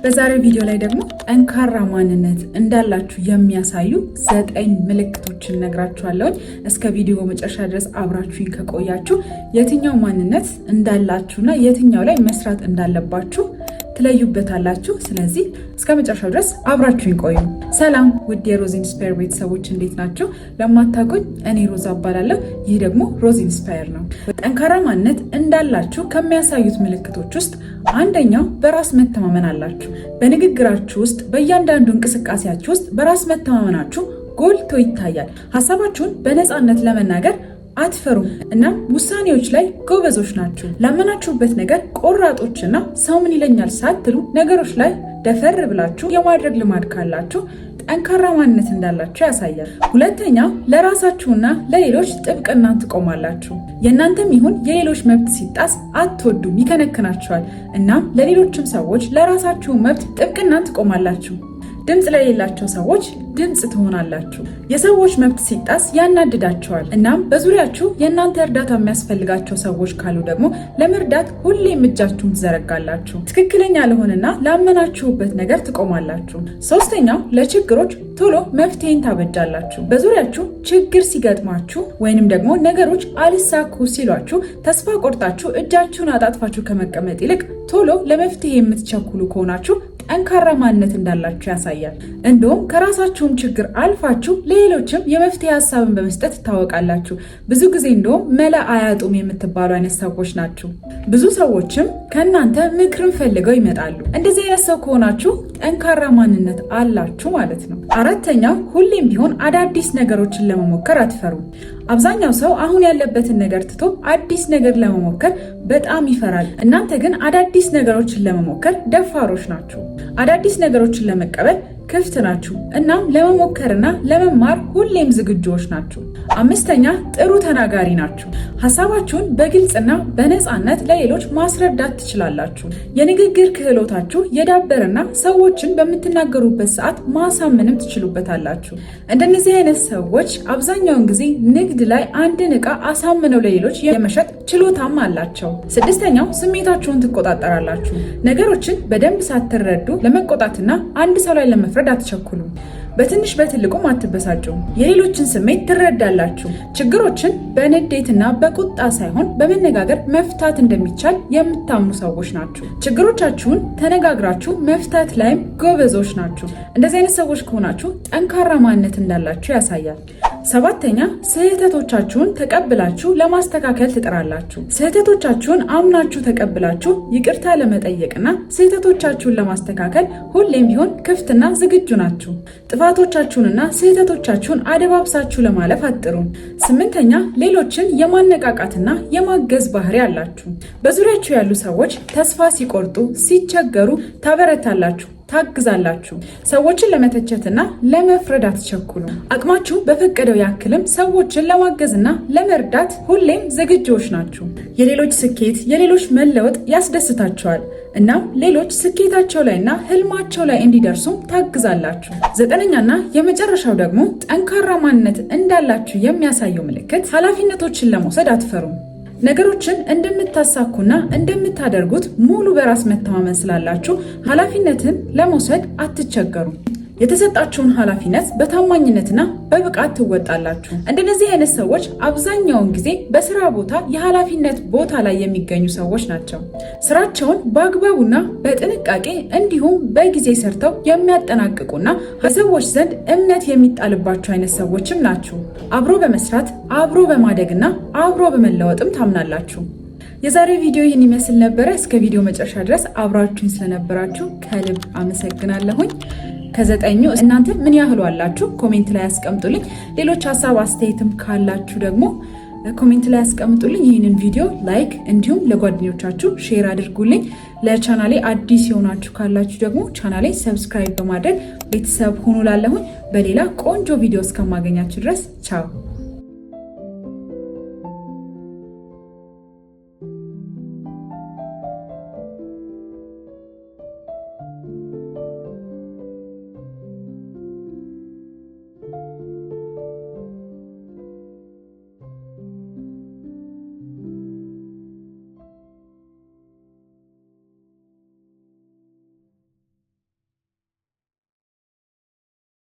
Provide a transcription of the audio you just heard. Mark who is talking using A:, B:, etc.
A: በዛሬው ቪዲዮ ላይ ደግሞ ጠንካራ ማንነት እንዳላችሁ የሚያሳዩ 9 ምልክቶችን ነግራችኋለሁ። እስከ ቪዲዮ መጨረሻ ድረስ አብራችሁኝ ከቆያችሁ የትኛው ማንነት እንዳላችሁና የትኛው ላይ መስራት እንዳለባችሁ ትለዩበታላችሁ። ስለዚህ እስከ መጨረሻው ድረስ አብራችሁኝ ቆዩ። ሰላም ውድ የሮዝ ኢንስፓየር ቤተሰቦች እንዴት ናችሁ? ለማታውቁኝ እኔ ሮዝ እባላለሁ። ይህ ደግሞ ሮዝ ኢንስፓየር ነው። ጠንካራ ማንነት እንዳላችሁ ከሚያሳዩት ምልክቶች ውስጥ አንደኛው በራስ መተማመን አላችሁ። በንግግራችሁ ውስጥ፣ በእያንዳንዱ እንቅስቃሴያችሁ ውስጥ በራስ መተማመናችሁ ጎልቶ ይታያል። ሀሳባችሁን በነፃነት ለመናገር አትፈሩም እና ውሳኔዎች ላይ ጎበዞች ናችሁ። ላመናችሁበት ነገር ቆራጦችና ሰው ምን ይለኛል ሳትሉ ነገሮች ላይ ደፈር ብላችሁ የማድረግ ልማድ ካላችሁ ጠንካራ ማንነት እንዳላችሁ ያሳያል። ሁለተኛው ለራሳችሁና ለሌሎች ጥብቅና ትቆማላችሁ። የእናንተም ይሁን የሌሎች መብት ሲጣስ አትወዱም፣ ይከነክናችኋል። እናም ለሌሎችም ሰዎች ለራሳችሁ መብት ጥብቅና ትቆማላችሁ። ድምፅ ለሌላቸው ሰዎች ድምፅ ትሆናላችሁ። የሰዎች መብት ሲጣስ ያናድዳቸዋል። እናም በዙሪያችሁ የእናንተ እርዳታ የሚያስፈልጋቸው ሰዎች ካሉ ደግሞ ለመርዳት ሁሌም እጃችሁን ትዘረጋላችሁ። ትክክለኛ ለሆነና ላመናችሁበት ነገር ትቆማላችሁ። ሶስተኛው ለችግሮች ቶሎ መፍትሄን ታበጃላችሁ። በዙሪያችሁ ችግር ሲገጥማችሁ ወይንም ደግሞ ነገሮች አልሳኩ ሲሏችሁ ተስፋ ቆርጣችሁ እጃችሁን አጣጥፋችሁ ከመቀመጥ ይልቅ ቶሎ ለመፍትሄ የምትቸኩሉ ከሆናችሁ ጠንካራ ማንነት እንዳላችሁ ያሳያል። እንዲሁም ከራሳችሁም ችግር አልፋችሁ ለሌሎችም የመፍትሄ ሀሳብን በመስጠት ትታወቃላችሁ። ብዙ ጊዜ እንዲሁም መላ አያጡም የምትባሉ አይነት ሰዎች ናችሁ። ብዙ ሰዎችም ከእናንተ ምክርን ፈልገው ይመጣሉ። እንደዚህ አይነት ሰው ከሆናችሁ ጠንካራ ማንነት አላችሁ ማለት ነው። አራተኛው ሁሌም ቢሆን አዳዲስ ነገሮችን ለመሞከር አትፈሩም። አብዛኛው ሰው አሁን ያለበትን ነገር ትቶ አዲስ ነገር ለመሞከር በጣም ይፈራል። እናንተ ግን አዳዲስ ነገሮችን ለመሞከር ደፋሮች ናችሁ። አዳዲስ ነገሮችን ለመቀበል ክፍት ናችሁ። እናም ለመሞከርና ለመማር ሁሌም ዝግጁዎች ናችሁ። አምስተኛ ጥሩ ተናጋሪ ናችሁ። ሀሳባችሁን በግልጽና በነፃነት ለሌሎች ማስረዳት ትችላላችሁ። የንግግር ክህሎታችሁ የዳበረና ሰዎችን በምትናገሩበት ሰዓት ማሳመንም ትችሉበታላችሁ። እንደነዚህ አይነት ሰዎች አብዛኛውን ጊዜ ንግድ ላይ አንድን ዕቃ አሳምነው ለሌሎች የመሸጥ ችሎታም አላቸው። ስድስተኛው ስሜታችሁን ትቆጣጠራላችሁ። ነገሮችን በደንብ ሳትረዱ ለመቆጣትና አንድ ሰው ላይ ለመፍረድ አትቸኩሉም። በትንሽ በትልቁም አትበሳጩም። የሌሎችን ስሜት ትረዳላችሁ። ችግሮችን በንዴትና በቁጣ ሳይሆን በመነጋገር መፍታት እንደሚቻል የምታምኑ ሰዎች ናችሁ። ችግሮቻችሁን ተነጋግራችሁ መፍታት ላይም ጎበዞች ናችሁ። እንደዚህ አይነት ሰዎች ከሆናችሁ ጠንካራ ማንነት እንዳላችሁ ያሳያል። ሰባተኛ ስህተቶቻችሁን ተቀብላችሁ ለማስተካከል ትጥራላችሁ። ስህተቶቻችሁን አምናችሁ ተቀብላችሁ ይቅርታ ለመጠየቅና ስህተቶቻችሁን ለማስተካከል ሁሌም ቢሆን ክፍትና ዝግጁ ናችሁ። ጥፋቶቻችሁንና ስህተቶቻችሁን አደባብሳችሁ ለማለፍ አትጥሩም። ስምንተኛ ሌሎችን የማነቃቃትና የማገዝ ባህሪ አላችሁ። በዙሪያችሁ ያሉ ሰዎች ተስፋ ሲቆርጡ፣ ሲቸገሩ ታበረታላችሁ፣ ታግዛላችሁ። ሰዎችን ለመተቸትና ለመፍረድ አትቸኩሉ። አቅማችሁ በፈቀደው ያክልም ሰዎችን ለማገዝና ለመርዳት ሁሌም ዝግጁዎች ናችሁ። የሌሎች ስኬት፣ የሌሎች መለወጥ ያስደስታችኋል። እናም ሌሎች ስኬታቸው ላይና ህልማቸው ላይ እንዲደርሱም ታግዛላችሁ። ዘጠነኛና የመጨረሻው ደግሞ ጠንካራ ማንነት እንዳላችሁ የሚያሳየው ምልክት ኃላፊነቶችን ለመውሰድ አትፈሩም። ነገሮችን እንደምታሳኩና እንደምታደርጉት ሙሉ በራስ መተማመን ስላላችሁ ኃላፊነትን ለመውሰድ አትቸገሩም። የተሰጣችሁን ኃላፊነት በታማኝነትና በብቃት ትወጣላችሁ። እንደነዚህ አይነት ሰዎች አብዛኛውን ጊዜ በስራ ቦታ የኃላፊነት ቦታ ላይ የሚገኙ ሰዎች ናቸው። ስራቸውን በአግባቡና በጥንቃቄ እንዲሁም በጊዜ ሰርተው የሚያጠናቅቁና በሰዎች ዘንድ እምነት የሚጣልባቸው አይነት ሰዎችም ናቸው። አብሮ በመስራት አብሮ በማደግና አብሮ በመለወጥም ታምናላችሁ። የዛሬው ቪዲዮ ይህን ይመስል ነበረ። እስከ ቪዲዮ መጨረሻ ድረስ አብራችሁኝ ስለነበራችሁ ከልብ አመሰግናለሁኝ። ከ9 እናንተ ምን ያህሉ አላችሁ? ኮሜንት ላይ ያስቀምጡልኝ። ሌሎች ሀሳብ አስተያየትም ካላችሁ ደግሞ ኮሜንት ላይ ያስቀምጡልኝ። ይህንን ቪዲዮ ላይክ እንዲሁም ለጓደኞቻችሁ ሼር አድርጉልኝ። ለቻናሌ አዲስ የሆናችሁ ካላችሁ ደግሞ ቻናሌ ሰብስክራይብ በማድረግ ቤተሰብ ሁኑ። ላለሁኝ በሌላ ቆንጆ ቪዲዮ እስከማገኛችሁ ድረስ ቻው።